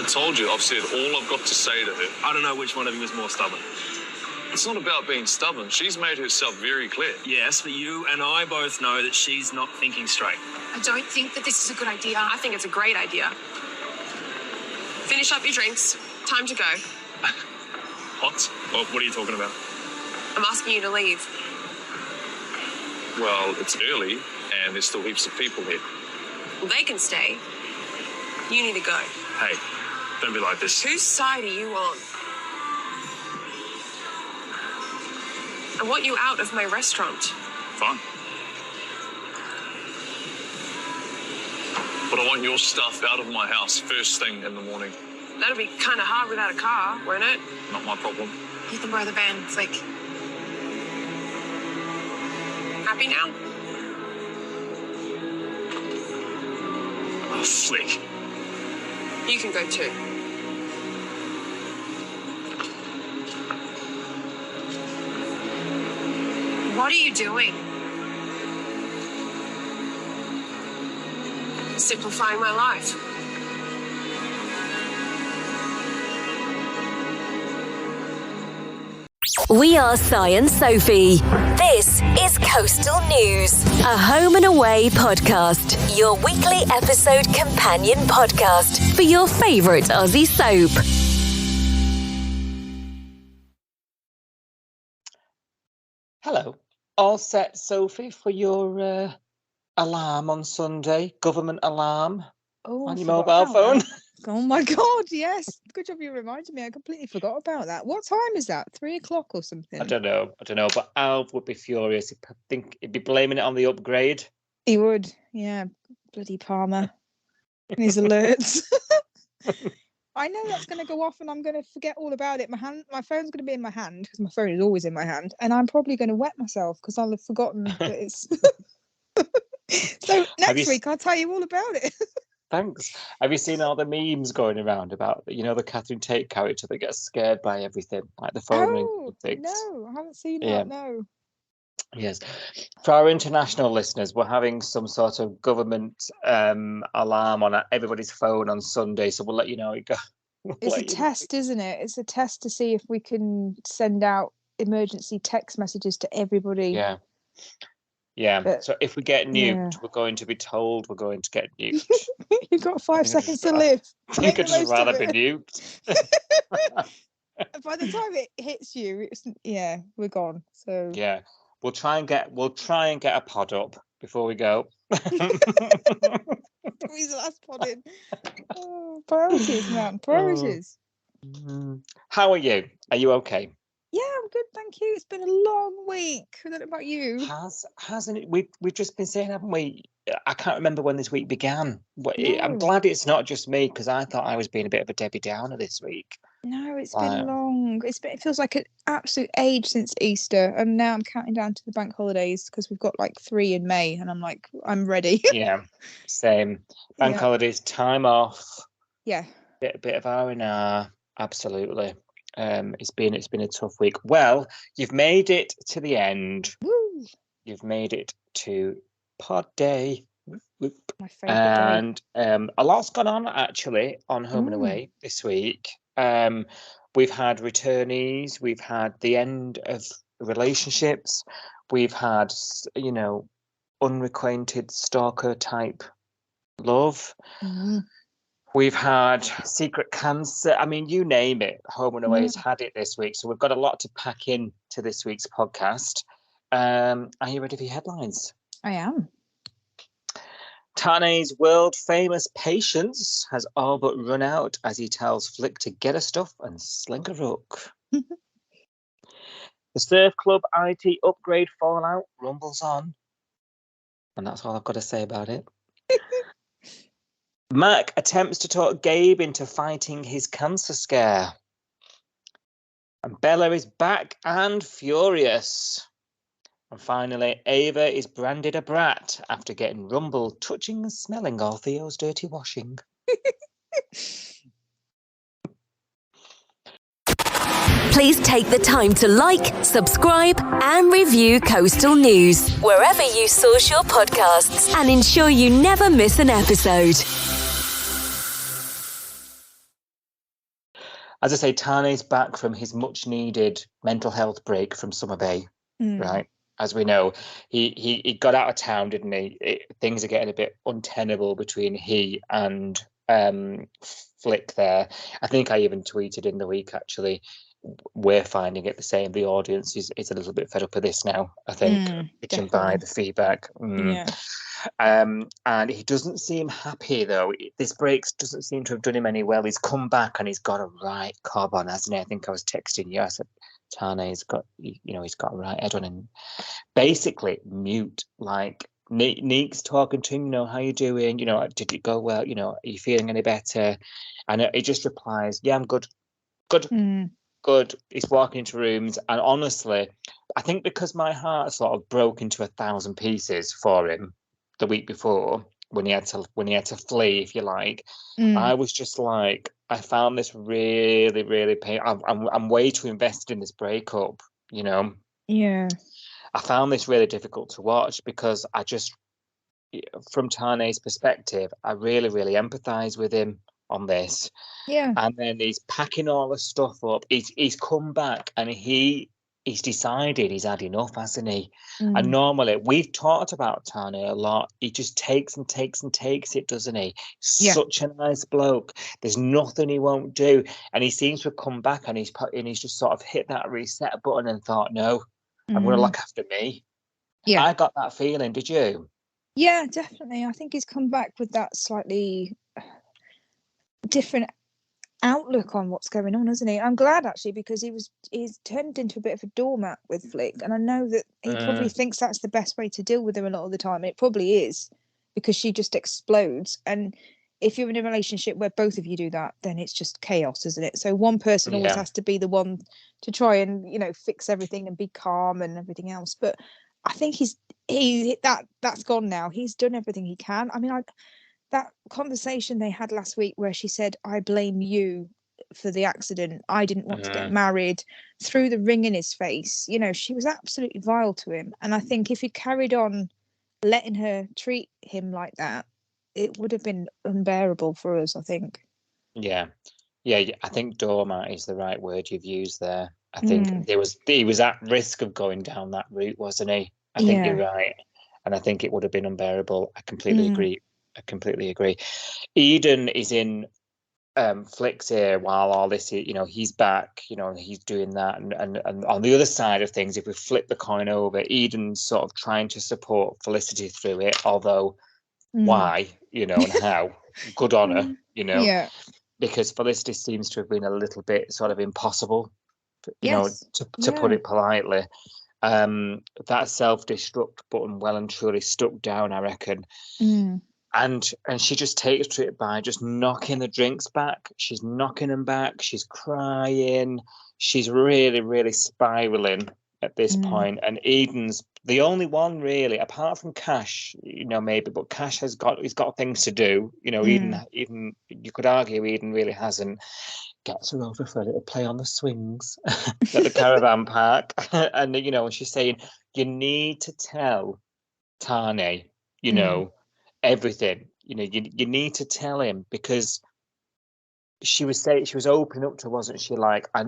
told you, I've said all I've got to say to her. I don't know which one of you is more stubborn. It's not about being stubborn. She's made herself very clear. Yes, but you and I both know that she's not thinking straight. I don't think that this is a good idea. I think it's a great idea. Finish up your drinks. Time to go. What? What are you talking about? I'm asking you to leave. Well, it's early, and there's still heaps of people here. Well, they can stay. You need to go. Hey, don't be like this. Whose side are you on? I want you out of my restaurant. Fine. But I want your stuff out of my house first thing in the morning. That'll be kind of hard without a car, won't it? Not my problem. You can borrow the van, Flick. Happy now? Oh, Flick. You can go too. What are you doing? Simplifying my life. We are Si and Sophie. This is Coastal News, a home and away podcast, your weekly episode companion podcast for your favourite Aussie soap. Hello. All set, Sophie, for your alarm on Sunday, government alarm on your mobile phone? Oh my God, yes. Good job you reminded me. I completely forgot about that. What time is that? 3 o'clock or something? I don't know, but Alv would be furious. I think he'd be blaming it on the upgrade. He would, yeah. Bloody Palmer. And his alerts. I know that's going to go off and I'm going to forget all about it. My phone's going to be in my hand, because my phone is always in my hand, and I'm probably going to wet myself because I'll have forgotten that it's... So next week I'll tell you all about it. Thanks. Have you seen all the memes going around about, the Catherine Tate character that gets scared by everything, like the phone ring and things? No, I haven't seen that, no. Yes. For our international listeners, we're having some sort of government alarm on everybody's phone on Sunday, so we'll let you know how it goes. It's a test, isn't it? It's a test to see if we can send out emergency text messages to everybody. Yeah. Yeah, but, so if we get nuked, we're going to be told we're going to get nuked. You've got 5 seconds to live. You could just rather be nuked. By the time it hits you, we're gone. So yeah, we'll try and get a pod up before we go. Squeeze the last pod in. Oh, priorities, man, priorities. How are you? Are you okay? Yeah, I'm good, thank you. It's been a long week. I don't know about you. Hasn't it? We've just been saying, haven't we? I can't remember when this week began. No. I'm glad it's not just me, because I thought I was being a bit of a Debbie Downer this week. No, it's been long. It feels like an absolute age since Easter, and now I'm counting down to the bank holidays because we've got like 3 in May, and I'm like, I'm ready. Yeah, same. Bank holidays, time off. Yeah. Bit of R&R, absolutely. It's been a tough week. Well, you've made it to the end. Woo! You've made it to Pod Day. My favourite day. And a lot's gone on actually on Home and Away this week. We've had returnees, we've had the end of relationships, we've had unrequited stalker type love. We've had secret cancer. I mean, you name it. Home and Away has had it this week. So we've got a lot to pack in to this week's podcast. Are you ready for your headlines? I am. Tane's world-famous patience has all but run out as he tells Flick to get her stuff and sling a rook. The Surf Club IT upgrade fallout rumbles on. And that's all I've got to say about it. Mac attempts to talk Gabe into fighting his cancer scare. And Bella is back and furious. And finally, Ava is branded a brat after getting Rumble touching and smelling all Theo's dirty washing. Please take the time to like, subscribe and review Coastal News wherever you source your podcasts, and ensure you never miss an episode. as I say, Tane's back from his much-needed mental health break from Summer Bay, right? As we know, he got out of town, didn't he? Things are getting a bit untenable between he and Flick there. I think I even tweeted in the week, actually, we're finding it the same. The audience is a little bit fed up of this now, I think. You can buy the feedback. Yeah. And he doesn't seem happy, though. This break doesn't seem to have done him any well. He's come back and he's got a right cob on, hasn't he? I think I was texting you. I said, Tane's got, he's got a right head on him. Basically, mute. Like, Neek's talking to him, how you doing? Did it go well? Are you feeling any better? And he just replies, yeah, I'm good. Good. Good. He's walking into rooms, and honestly, I think because my heart sort of broke into 1,000 pieces for him the week before when he had to flee, if you like, I was just like, I found this really, really painful. I'm way too invested in this breakup, Yeah. I found this really difficult to watch because I just, from Tane's perspective, I really, really empathise with him on this. Yeah. And then he's packing all the stuff up. He's come back and he's decided he's had enough, hasn't he? And normally we've talked about Tane a lot. He just takes and takes and takes it, doesn't he? Such a nice bloke. There's nothing he won't do. And he seems to have come back and he's just sort of hit that reset button and thought, no, I'm going to look after me. Yeah. I got that feeling. Did you? Yeah, definitely. I think he's come back with that slightly different outlook on what's going on, isn't he? I'm glad, actually, because he's turned into a bit of a doormat with Flick, and I know that he probably thinks that's the best way to deal with her a lot of the time. It probably is, because she just explodes, and if you're in a relationship where both of you do that, then it's just chaos, isn't it? So one person always has to be the one to try and fix everything and be calm and everything else. But I think that's gone now. He's done everything he can. I mean, that conversation they had last week where she said, I blame you for the accident. I didn't want to get married, threw the ring in his face. She was absolutely vile to him. And I think if he carried on letting her treat him like that, it would have been unbearable for us, I think. Yeah. I think doormat is the right word you've used there. I think he was at risk of going down that route, wasn't he? I think you're right. And I think it would have been unbearable. I completely agree. Eden is in Flick's ear while all this, he's back, he's doing that. And on the other side of things, if we flip the coin over, Eden's sort of trying to support Felicity through it, although why, and how? Good on her, Yeah. Because Felicity seems to have been a little bit sort of impossible, to put it politely. That self-destruct button well and truly stuck down, I reckon. And she just takes to it by just knocking the drinks back. She's knocking them back. She's crying. She's really, really spiraling at this point. And Eden's the only one really, apart from Cash, maybe, but Cash he's got things to do. Eden, you could argue Eden really hasn't. Gets her over for a little play on the swings at the caravan park. And, she's saying, you need to tell Tane, everything. You need to tell him, because she was opening up to, wasn't she? Like, I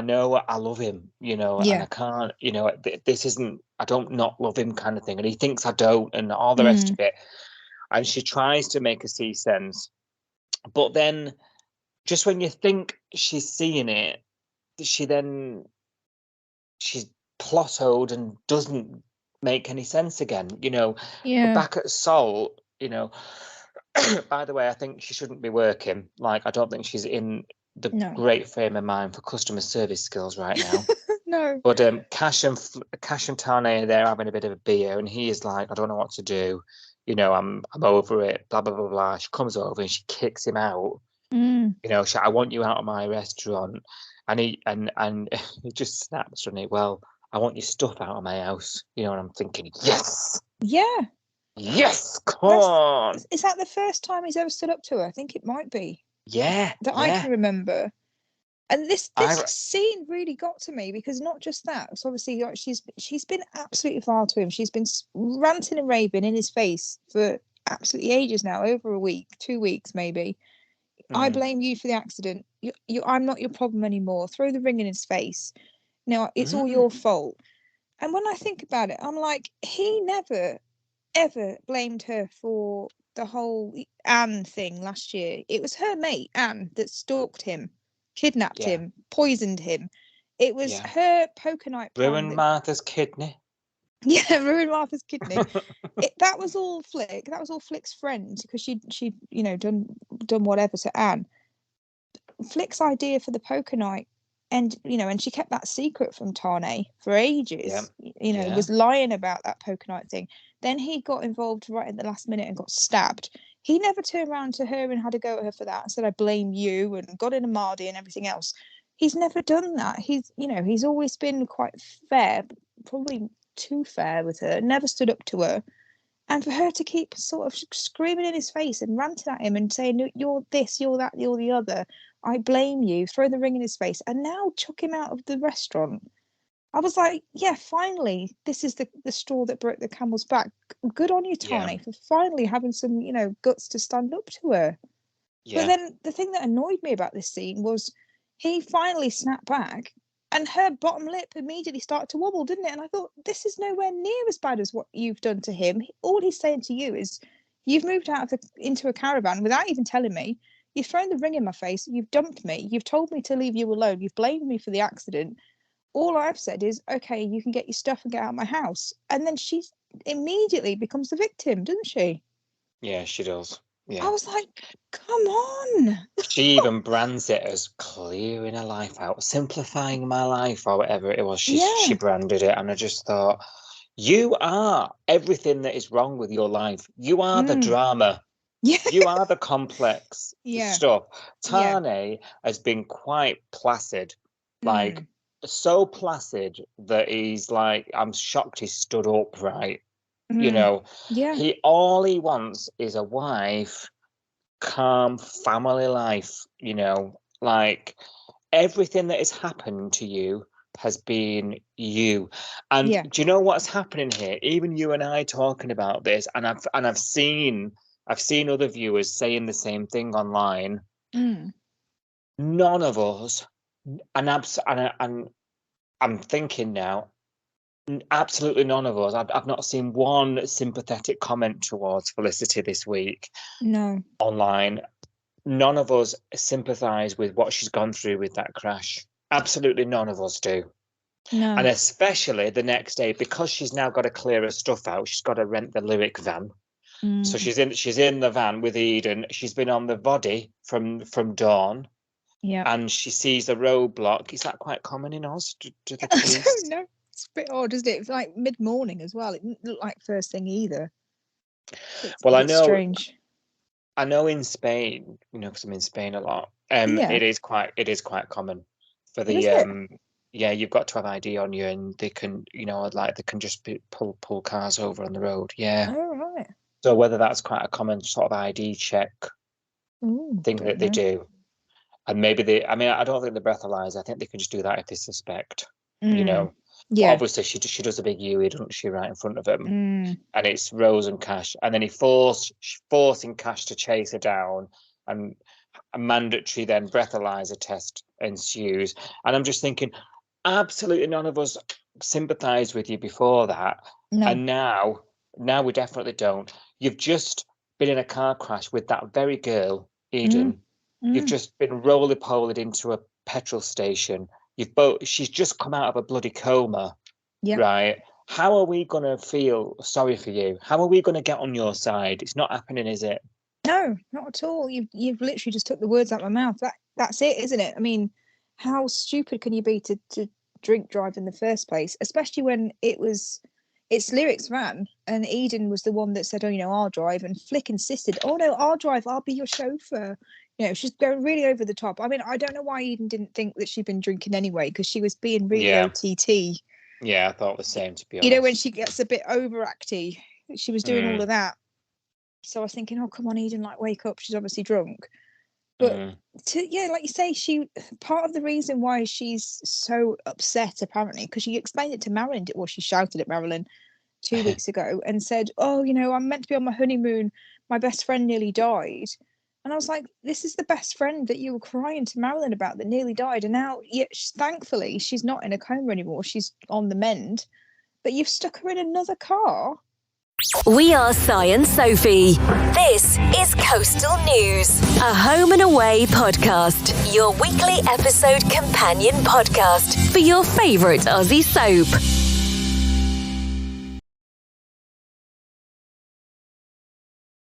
know I love him, and I can't, this isn't, I don't not love him kind of thing. And he thinks I don't, and all the rest of it. And she tries to make her see sense. But then, just when you think she's seeing it, she's plotted and doesn't make any sense again, But back at Salt, by the way, I think she shouldn't be working. Like, I don't think she's in the great frame of mind for customer service skills right now. No. But Cash and Tane are there having a bit of a beer, and he is like, I don't know what to do. I'm over it. Blah blah blah blah. She comes over and she kicks him out. I want you out of my restaurant, and he just snaps on it. Well, I want your stuff out of my house. And I'm thinking, yes. Yeah. Yes, come on. Is that the first time he's ever stood up to her? I think it might be. Yeah. That I can remember. And this scene really got to me, because not just that. It's obviously, she's been absolutely vile to him. She's been ranting and raving in his face for absolutely ages now, over a week, 2 weeks maybe. I blame you for the accident. I'm not your problem anymore. Throw the ring in his face. No, it's all your fault. And when I think about it, I'm like, he never, ever blamed her for the whole Anne thing last year. It was her mate, Anne, that stalked him, kidnapped him, poisoned him. It was her poker night plan. Ruined Martha's kidney. Yeah, ruined Martha's kidney. That was all Flick. That was all Flick's friend, because she done whatever to Anne. Flick's idea for the poker night, and she kept that secret from Tane for ages. Was lying about that poker night thing. Then he got involved right at the last minute and got stabbed. He never turned around to her and had a go at her for that and said, I blame you, and got in a Mardy and everything else. He's never done that. He's always been quite fair, probably too fair with her, never stood up to her. And for her to keep sort of screaming in his face and ranting at him and saying, you're this, you're that, you're the other, I blame you, throw the ring in his face, and now chuck him out of the restaurant. I was like, yeah, finally, this is the straw that broke the camel's back. Good on you, Tani, for finally having some, guts to stand up to her. Yeah. But then the thing that annoyed me about this scene was he finally snapped back and her bottom lip immediately started to wobble, didn't it? And I thought, this is nowhere near as bad as what you've done to him. All he's saying to you is, you've moved out into a caravan without even telling me. You've thrown the ring in my face. You've dumped me. You've told me to leave you alone. You've blamed me for the accident. All I've said is, okay, you can get your stuff and get out of my house. And then she immediately becomes the victim, doesn't she? Yeah, she does. Yeah. I was like, come on. She even brands it as clearing her life out, simplifying my life, or whatever it was. She branded it, and I just thought, you are everything that is wrong with your life. You are the drama. Yeah. You are the complex stuff. Tane has been quite placid, like so placid that he's like, I'm shocked he stood upright. All he wants is a wife, calm family life, like everything that has happened to you has been you. And do you know what's happening here? Even you and I talking about this, and I've seen other viewers saying the same thing online. None of us, and I'm thinking now, absolutely none of us. I've not seen one sympathetic comment towards Felicity this week. No. Online. None of us sympathise with what she's gone through with that crash. Absolutely none of us do. No. And especially the next day, because she's now got to clear her stuff out, she's got to rent the Lyric van. So she's in the van with Eden. She's been on the body from dawn. Yeah. And she sees a roadblock. Is that quite common in Oz? Do the police? I don't know. It's a bit odd, isn't it? It's like mid-morning as well. It didn't look like first thing either. Well, I know. Strange. I know in Spain, because I'm in Spain a lot. It is quite common for the you've got to have ID on you, and they can, they can just pull cars over on the road. Yeah. Oh, right. So whether that's quite a common sort of ID check thing that they do. And maybe I don't think the breathalyzer, I think they can just do that if they suspect, Yeah. Obviously, she does a big UE, doesn't she, right in front of him? And it's Rose and Cash. And then forcing Cash to chase her down, and a mandatory then breathalyzer test ensues. And I'm just thinking, absolutely none of us sympathised with you before that. No. And now we definitely don't. You've just been in a car crash with that very girl, Eden. You've just been roly-polied into a petrol station. She's just come out of a bloody coma, right? How are we going to feel sorry for you? How are we going to get on your side? It's not happening, is it? No, not at all. You've literally just took the words out of my mouth. That's it, isn't it? I mean, how stupid can you be to drink drive in the first place? Especially when it's Lyric's van, and Eden was the one that said, I'll drive, and Flick insisted, oh no, I'll drive, I'll be your chauffeur. She's going really over the top. I mean, I don't know why Eden didn't think that she'd been drinking anyway, because she was being really OTT. Yeah, I thought the same, to be honest. When she gets a bit overacty, she was doing all of that. So I was thinking, oh, come on, Eden, wake up. She's obviously drunk. But like you say, part of the reason why she's so upset, apparently, because she explained it to Marilyn, she shouted at Marilyn 2 weeks ago and said, oh, I'm meant to be on my honeymoon. My best friend nearly died. And I was like, this is the best friend that you were crying to Marilyn about that nearly died. And now, thankfully, she's not in a coma anymore. She's on the mend. But you've stuck her in another car. We are Si and Sophie. This is Coastal News, a home and away podcast. Your weekly episode companion podcast for your favourite Aussie soap.